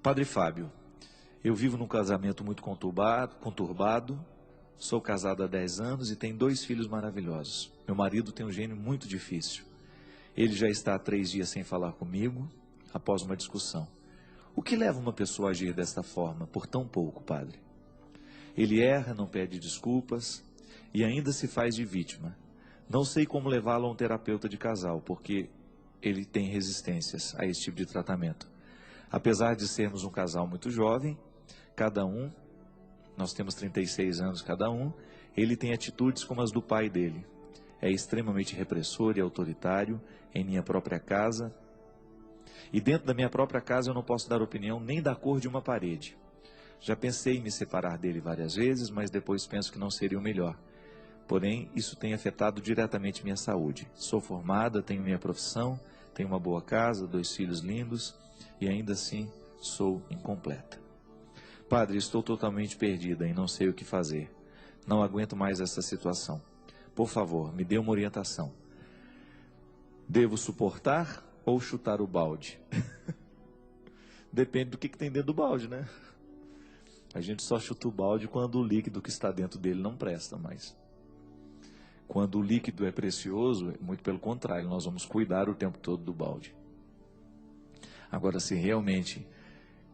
Padre Fábio, eu vivo num casamento muito conturbado, sou casado há 10 anos e tenho 2 filhos maravilhosos. Meu marido tem um gênio muito difícil. Ele já está há 3 dias sem falar comigo, após uma discussão. O que leva uma pessoa a agir desta forma, por tão pouco, padre? Ele erra, não pede desculpas e ainda se faz de vítima. Não sei como levá-lo a um terapeuta de casal, porque ele tem resistências a esse tipo de tratamento. Apesar de sermos um casal muito jovem, nós temos 36 anos cada um, ele tem atitudes como as do pai dele. É extremamente repressor e autoritário em minha própria casa. E dentro da minha própria casa eu não posso dar opinião nem da cor de uma parede. Já pensei em me separar dele várias vezes, mas depois penso que não seria o melhor. Porém, isso tem afetado diretamente minha saúde. Sou formada, tenho minha profissão, tenho uma boa casa, 2 filhos lindos e ainda assim sou incompleta. Padre, estou totalmente perdida e não sei o que fazer. Não aguento mais essa situação. Por favor, me dê uma orientação. Devo suportar ou chutar o balde? Depende do que tem dentro do balde, né? A gente só chuta o balde quando o líquido que está dentro dele não presta mais. Quando o líquido é precioso, muito pelo contrário, nós vamos cuidar o tempo todo do balde. Agora, se realmente,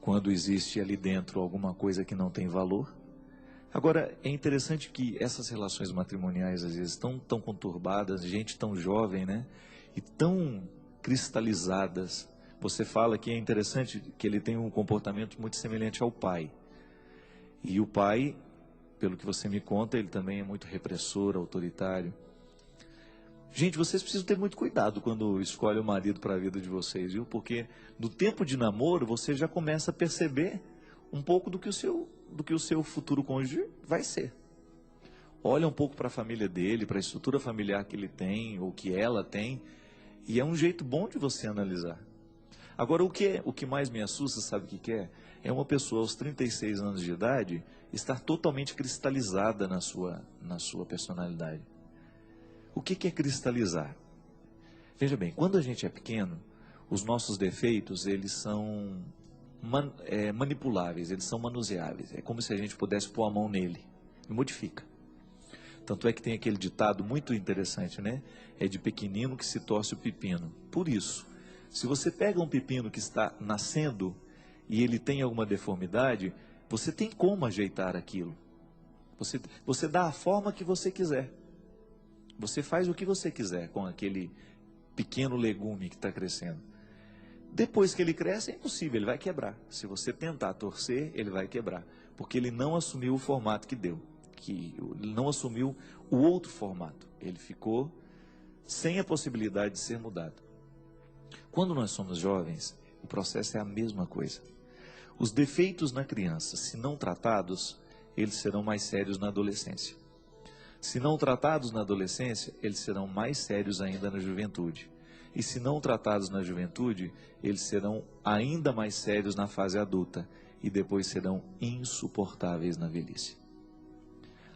quando existe ali dentro alguma coisa que não tem valor... Agora, é interessante que essas relações matrimoniais, às vezes, tão conturbadas, gente tão jovem, né? E tão cristalizadas. Você fala que é interessante que ele tem um comportamento muito semelhante ao pai. E o pai, pelo que você me conta, ele também é muito repressor, autoritário. Gente, vocês precisam ter muito cuidado quando escolhem o marido para a vida de vocês, viu? Porque no tempo de namoro, você já começa a perceber um pouco do que o seu futuro cônjuge vai ser. Olha um pouco para a família dele, para a estrutura familiar que ele tem, ou que ela tem, e é um jeito bom de você analisar. Agora, o que mais me assusta, sabe o que é? É uma pessoa aos 36 anos de idade estar totalmente cristalizada na sua personalidade. O que é cristalizar? Veja bem, quando a gente é pequeno, os nossos defeitos, eles são manipuláveis, eles são manuseáveis. É como se a gente pudesse pôr a mão nele e modifica. Tanto é que tem aquele ditado muito interessante, né? É de pequenino que se torce o pepino. Por isso, se você pega um pepino que está nascendo e ele tem alguma deformidade, você tem como ajeitar aquilo. Você dá a forma que você quiser. Você faz o que você quiser com aquele pequeno legume que está crescendo. Depois que ele cresce, é impossível, ele vai quebrar. Se você tentar torcer, ele vai quebrar. Porque ele não assumiu o formato que deu. Ele não assumiu o outro formato. Ele ficou sem a possibilidade de ser mudado. Quando nós somos jovens, o processo é a mesma coisa. Os defeitos na criança, se não tratados, eles serão mais sérios na adolescência. Se não tratados na adolescência, eles serão mais sérios ainda na juventude. E se não tratados na juventude, eles serão ainda mais sérios na fase adulta e depois serão insuportáveis na velhice.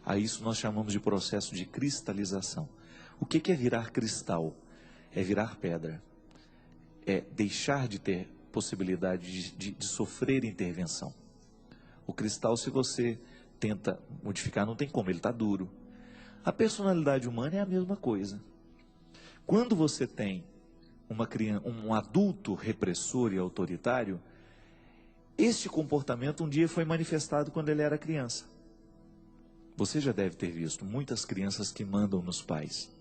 A isso nós chamamos de processo de cristalização. O que é virar cristal? É virar pedra. É deixar de ter possibilidade de sofrer intervenção. O cristal, se você tenta modificar, não tem como, ele está duro. A personalidade humana é a mesma coisa. Quando você tem um adulto repressor e autoritário, este comportamento um dia foi manifestado quando ele era criança. Você já deve ter visto muitas crianças que mandam nos pais,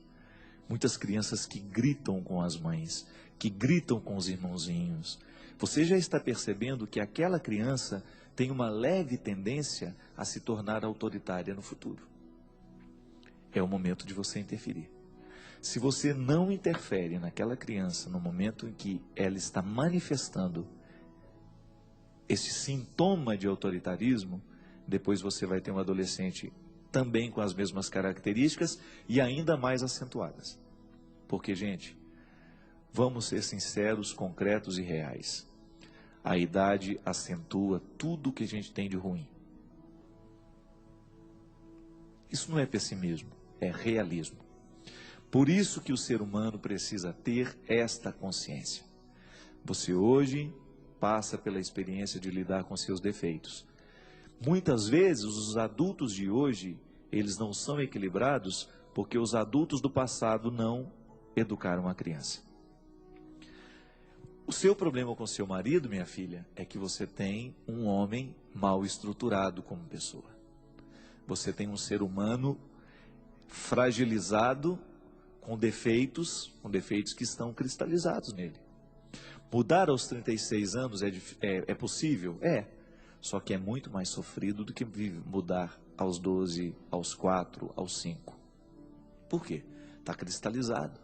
muitas crianças que gritam com as mães, que gritam com os irmãozinhos. Você já está percebendo que aquela criança tem uma leve tendência a se tornar autoritária no futuro. É o momento de você interferir. Se você não interfere naquela criança no momento em que ela está manifestando esse sintoma de autoritarismo, depois você vai ter um adolescente também com as mesmas características e ainda mais acentuadas. Porque, gente, vamos ser sinceros, concretos e reais. A idade acentua tudo o que a gente tem de ruim. Isso não é pessimismo, é realismo. Por isso que o ser humano precisa ter esta consciência. Você hoje passa pela experiência de lidar com seus defeitos. Muitas vezes, os adultos de hoje, eles não são equilibrados porque os adultos do passado não educaram a criança. O seu problema com seu marido, minha filha, é que você tem um homem mal estruturado como pessoa. Você tem um ser humano fragilizado, com defeitos que estão cristalizados nele. Mudar aos 36 anos é possível? É. Só que é muito mais sofrido do que mudar aos 12, aos 4, aos 5. Por quê? Está cristalizado.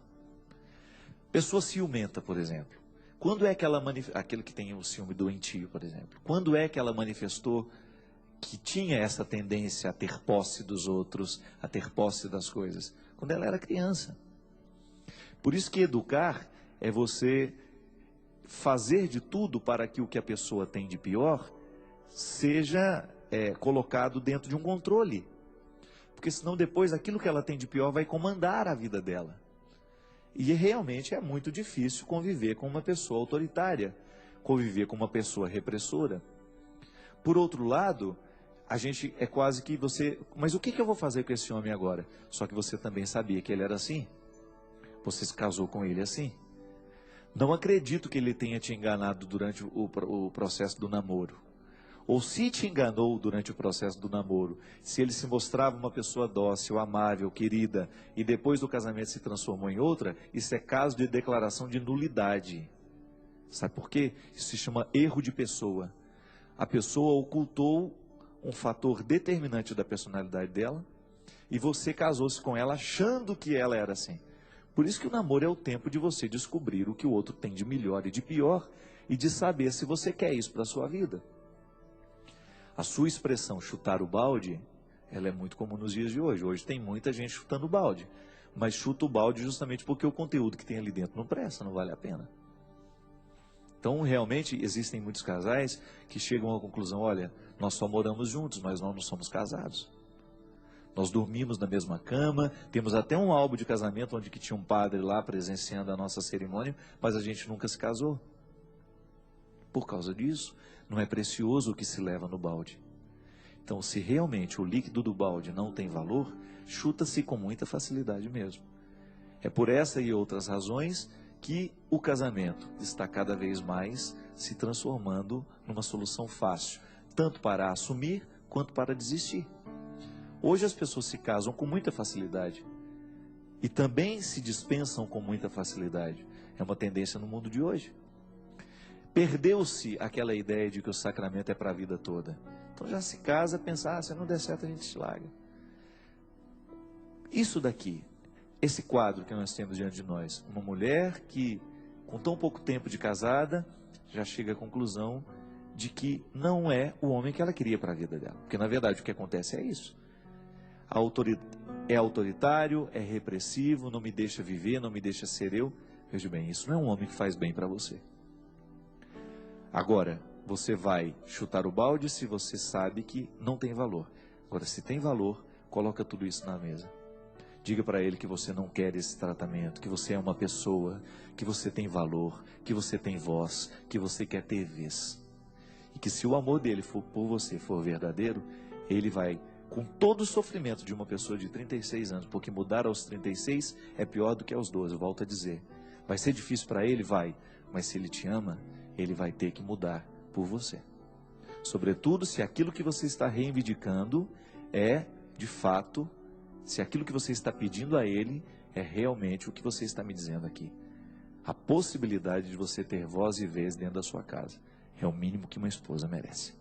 Pessoa ciumenta, por exemplo. Quando é que ela aquele que tem o ciúme doentio, por exemplo, quando é que ela manifestou que tinha essa tendência a ter posse dos outros, a ter posse das coisas? Quando ela era criança. Por isso que educar é você fazer de tudo para que o que a pessoa tem de pior seja colocado dentro de um controle. Porque senão depois aquilo que ela tem de pior vai comandar a vida dela. E realmente é muito difícil conviver com uma pessoa autoritária, conviver com uma pessoa repressora. Por outro lado, a gente é quase que você... Mas o que eu vou fazer com esse homem agora? Só que você também sabia que ele era assim. Você se casou com ele assim. Não acredito que ele tenha te enganado durante o processo do namoro. Ou se te enganou durante o processo do namoro, se ele se mostrava uma pessoa dócil, amável, querida, e depois do casamento se transformou em outra, isso é caso de declaração de nulidade. Sabe por quê? Isso se chama erro de pessoa. A pessoa ocultou um fator determinante da personalidade dela, e você casou-se com ela achando que ela era assim. Por isso que o namoro é o tempo de você descobrir o que o outro tem de melhor e de pior, e de saber se você quer isso para a sua vida. A sua expressão chutar o balde, ela é muito comum nos dias de hoje. Hoje tem muita gente chutando o balde, mas chuta o balde justamente porque o conteúdo que tem ali dentro não presta, não vale a pena. Então, realmente, existem muitos casais que chegam à conclusão, olha, nós só moramos juntos, mas nós não somos casados. Nós dormimos na mesma cama, temos até um álbum de casamento onde que tinha um padre lá presenciando a nossa cerimônia, mas a gente nunca se casou. Por causa disso, não é precioso o que se leva no balde. Então, se realmente o líquido do balde não tem valor, chuta-se com muita facilidade mesmo. É por essa e outras razões que o casamento está cada vez mais se transformando numa solução fácil, tanto para assumir quanto para desistir. Hoje as pessoas se casam com muita facilidade e também se dispensam com muita facilidade. É uma tendência no mundo de hoje. Perdeu-se aquela ideia de que o sacramento é para a vida toda. Então já se casa, pensa, se não der certo a gente se larga. Isso daqui, esse quadro que nós temos diante de nós, uma mulher que com tão pouco tempo de casada, já chega à conclusão de que não é o homem que ela queria para a vida dela. Porque na verdade o que acontece é isso. É autoritário, é repressivo, não me deixa viver, não me deixa ser eu. Veja bem, isso não é um homem que faz bem para você. Agora, você vai chutar o balde se você sabe que não tem valor. Agora, se tem valor, coloca tudo isso na mesa. Diga para ele que você não quer esse tratamento, que você é uma pessoa, que você tem valor, que você tem voz, que você quer ter vez. E que se o amor dele por você for verdadeiro, ele vai, com todo o sofrimento de uma pessoa de 36 anos, porque mudar aos 36 é pior do que aos 12, volto a dizer. Vai ser difícil para ele? Vai. Mas se ele te ama, ele vai ter que mudar por você. Sobretudo se aquilo que você está reivindicando é, de fato, se aquilo que você está pedindo a ele é realmente o que você está me dizendo aqui. A possibilidade de você ter voz e vez dentro da sua casa é o mínimo que uma esposa merece.